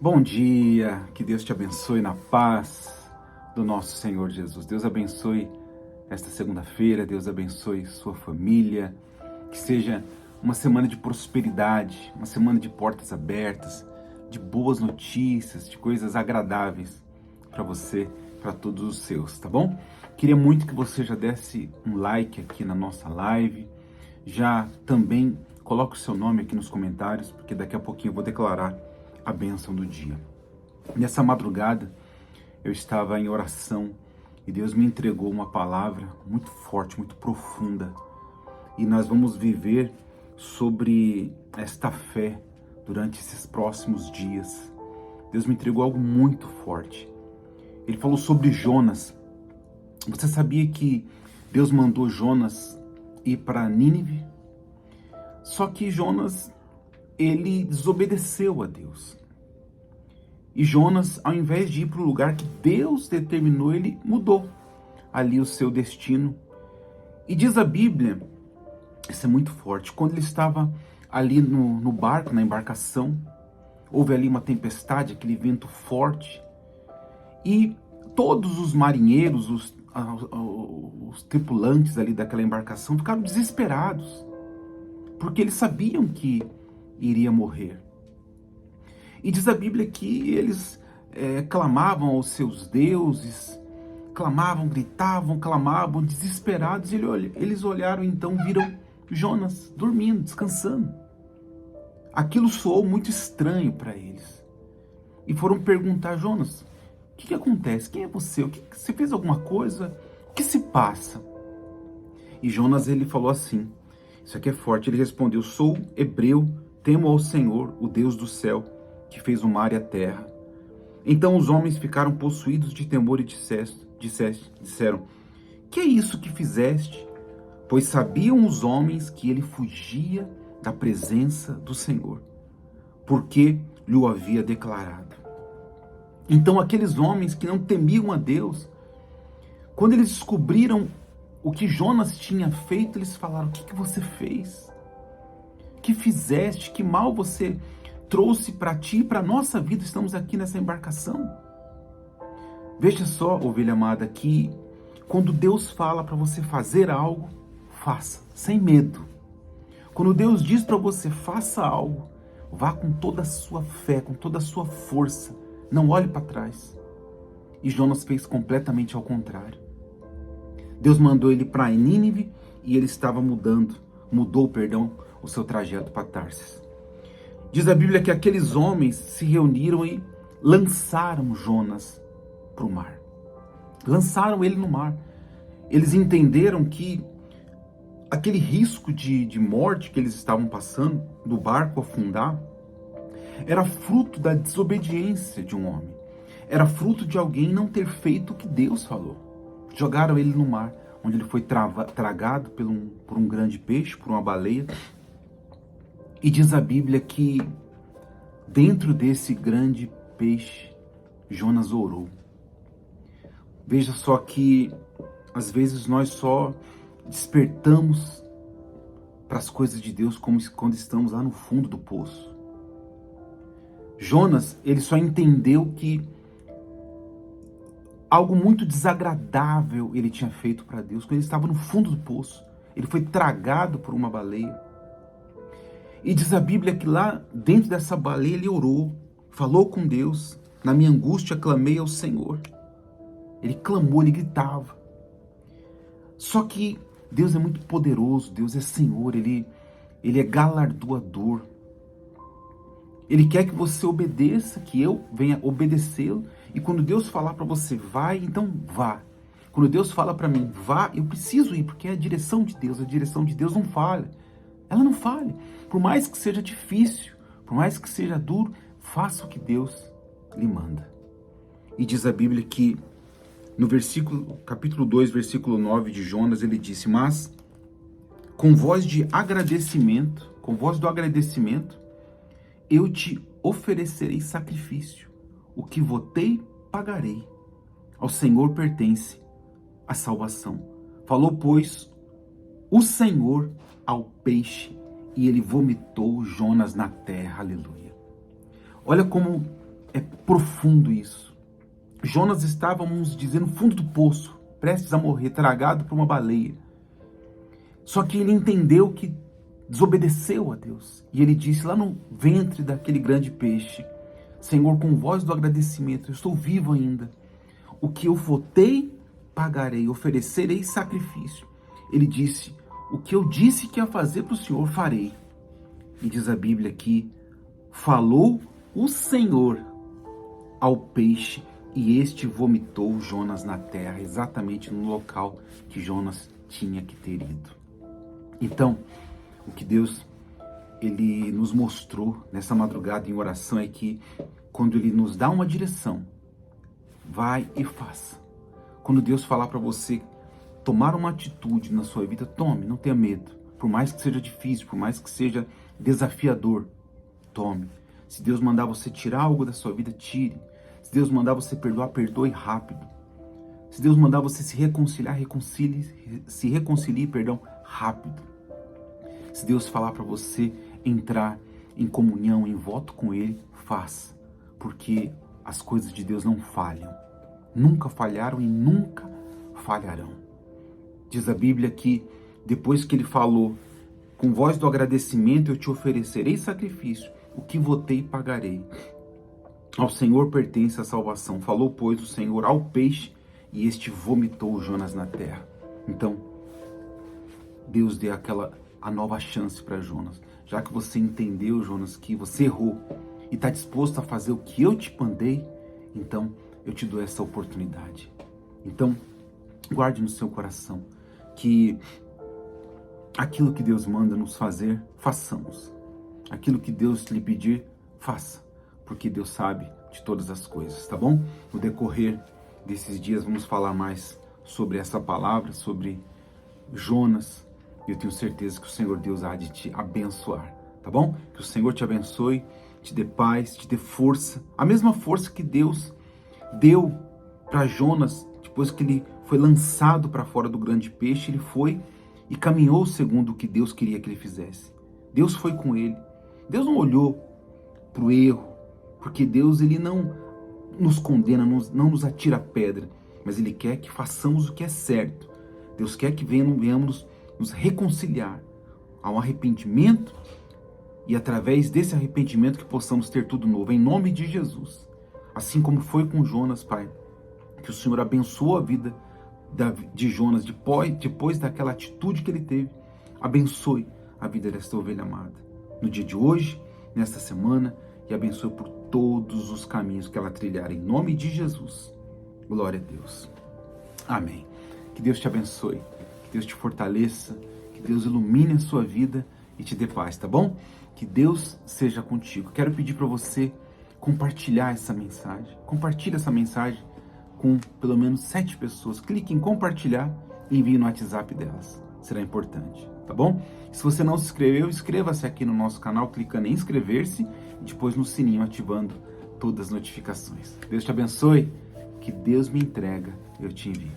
Bom dia, que Deus te abençoe na paz do nosso Senhor Jesus. Deus abençoe esta segunda-feira, Deus abençoe sua família, que seja uma semana de prosperidade, uma semana de portas abertas, de boas notícias, de coisas agradáveis para você, para todos os seus, tá bom? Queria muito que você já desse um like aqui na nossa live, já também coloque o seu nome aqui nos comentários, porque daqui a pouquinho eu vou declarar a bênção do dia. Nessa madrugada, eu estava em oração e Deus me entregou uma palavra muito forte, muito profunda. E nós vamos viver sobre esta fé durante esses próximos dias. Deus me entregou algo muito forte. Ele falou sobre Jonas. Você sabia que Deus mandou Jonas ir para Nínive? Só que Jonas, ele desobedeceu a Deus. E Jonas, ao invés de ir para o lugar que Deus determinou, ele mudou ali o seu destino. E diz a Bíblia, isso é muito forte, quando ele estava ali no barco, na embarcação, houve ali uma tempestade, aquele vento forte, e todos os marinheiros, os tripulantes ali daquela embarcação ficaram desesperados, porque eles sabiam que iria morrer. E diz a Bíblia que eles clamavam aos seus deuses, clamavam, gritavam, clamavam, desesperados. E eles olharam então, viram Jonas dormindo, descansando. Aquilo soou muito estranho para eles. E foram perguntar: Jonas, o que acontece? Quem é você? Você fez alguma coisa? O que se passa? E Jonas, ele falou assim, isso aqui é forte, ele respondeu: sou hebreu, temo ao Senhor, o Deus do céu, que fez o mar e a terra. Então os homens ficaram possuídos de temor e disseram: que é isso que fizeste? Pois sabiam os homens que ele fugia da presença do Senhor, porque lhe o havia declarado. Então aqueles homens que não temiam a Deus, quando eles descobriram o que Jonas tinha feito, eles falaram: o que você fez? Que fizeste? Que mal você trouxe para ti e para a nossa vida? Estamos aqui nessa embarcação. Veja só, ovelha amada, que quando Deus fala para você fazer algo, faça, sem medo. Quando Deus diz para você, faça algo, vá com toda a sua fé, com toda a sua força. Não olhe para trás. E Jonas fez completamente ao contrário. Deus mandou ele para Nínive e ele estava mudou o seu trajeto para Tarsis. Diz a Bíblia que aqueles homens se reuniram e lançaram Jonas para o mar. Lançaram ele no mar. Eles entenderam que aquele risco de morte que eles estavam passando, do barco afundar, era fruto da desobediência de um homem. Era fruto de alguém não ter feito o que Deus falou. Jogaram ele no mar, onde ele foi tragado por um grande peixe, por uma baleia. E diz a Bíblia que dentro desse grande peixe, Jonas orou. Veja só que às vezes nós só despertamos para as coisas de Deus como quando estamos lá no fundo do poço. Jonas, ele só entendeu que algo muito desagradável ele tinha feito para Deus quando ele estava no fundo do poço. Ele foi tragado por uma baleia. E diz a Bíblia que lá dentro dessa baleia ele orou, falou com Deus. Na minha angústia clamei ao Senhor. Ele clamou, ele gritava. Só que Deus é muito poderoso, Deus é Senhor, Ele é galardoador. Ele quer que você obedeça, que eu venha obedecê-lo. E quando Deus falar para você, vai, então vá. Quando Deus fala para mim, vá, eu preciso ir, porque é a direção de Deus não falha. Ela não falha. Por mais que seja difícil, por mais que seja duro, faça o que Deus lhe manda. E diz a Bíblia que no capítulo 2, versículo 9 de Jonas, ele disse: mas com voz do agradecimento, eu te oferecerei sacrifício. O que votei, pagarei. Ao Senhor pertence a salvação. Falou, pois, o Senhor ao peixe, e ele vomitou Jonas na terra. Aleluia. Olha como É profundo isso. Jonas estava, vamos dizer, no fundo do poço, prestes a morrer, tragado por uma baleia. Só que ele entendeu que desobedeceu a Deus. E ele disse lá no ventre daquele grande peixe: Senhor, com voz do agradecimento, eu estou vivo ainda. O que eu votei, pagarei, oferecerei sacrifício. Ele disse: o que eu disse que ia fazer para o Senhor, farei. E diz a Bíblia que falou o Senhor ao peixe e este vomitou Jonas na terra, exatamente no local que Jonas tinha que ter ido. Então, o que Deus ele nos mostrou nessa madrugada em oração é que quando ele nos dá uma direção, vai e faça. Quando Deus falar para você tomar uma atitude na sua vida, tome, não tenha medo. Por mais que seja difícil, por mais que seja desafiador, tome. Se Deus mandar você tirar algo da sua vida, tire. Se Deus mandar você perdoar, perdoe rápido. Se Deus mandar você se reconciliar, se reconcilie, rápido. Se Deus falar para você entrar em comunhão, em voto com Ele, faça. Porque as coisas de Deus não falham. Nunca falharam e nunca falharão. Diz a Bíblia que depois que Ele falou, com voz do agradecimento eu te oferecerei sacrifício, o que votei pagarei. Ao Senhor pertence a salvação. Falou, pois, o Senhor ao peixe, e este vomitou Jonas na terra. Então, Deus deu a nova chance para Jonas. Já que você entendeu, Jonas, que você errou e está disposto a fazer o que eu te mandei, então eu te dou essa oportunidade. Então, guarde no seu coração que aquilo que Deus manda nos fazer, façamos. Aquilo que Deus lhe pedir, faça. Porque Deus sabe de todas as coisas, tá bom? No decorrer desses dias vamos falar mais sobre essa palavra, sobre Jonas. E eu tenho certeza que o Senhor Deus há de te abençoar, tá bom? Que o Senhor te abençoe, te dê paz, te dê força. A mesma força que Deus deu para Jonas, depois que ele foi lançado para fora do grande peixe, ele foi e caminhou segundo o que Deus queria que ele fizesse. Deus foi com ele. Deus não olhou para o erro, porque Deus ele não nos condena, não nos atira pedra, mas Ele quer que façamos o que é certo. Deus quer que venhamos nos reconciliar ao arrependimento e através desse arrependimento que possamos ter tudo novo, em nome de Jesus. Assim como foi com Jonas, Pai, que o Senhor abençoou a vida de Jonas depois daquela atitude que ele teve, abençoe a vida desta ovelha amada. No dia de hoje, nesta semana, e abençoe por todos os caminhos que ela trilhar, em nome de Jesus. Glória a Deus. Amém. Que Deus te abençoe, que Deus te fortaleça, que Deus ilumine a sua vida e te dê paz, tá bom? Que Deus seja contigo. Quero pedir para você compartilhar essa mensagem. Compartilhe essa mensagem com pelo menos 7 pessoas. Clique em compartilhar e envie no WhatsApp delas. Será importante, tá bom? Se você não se inscreveu, inscreva-se aqui no nosso canal, clicando em inscrever-se e depois no sininho, ativando todas as notificações. Deus te abençoe, que Deus me entrega, eu te envio.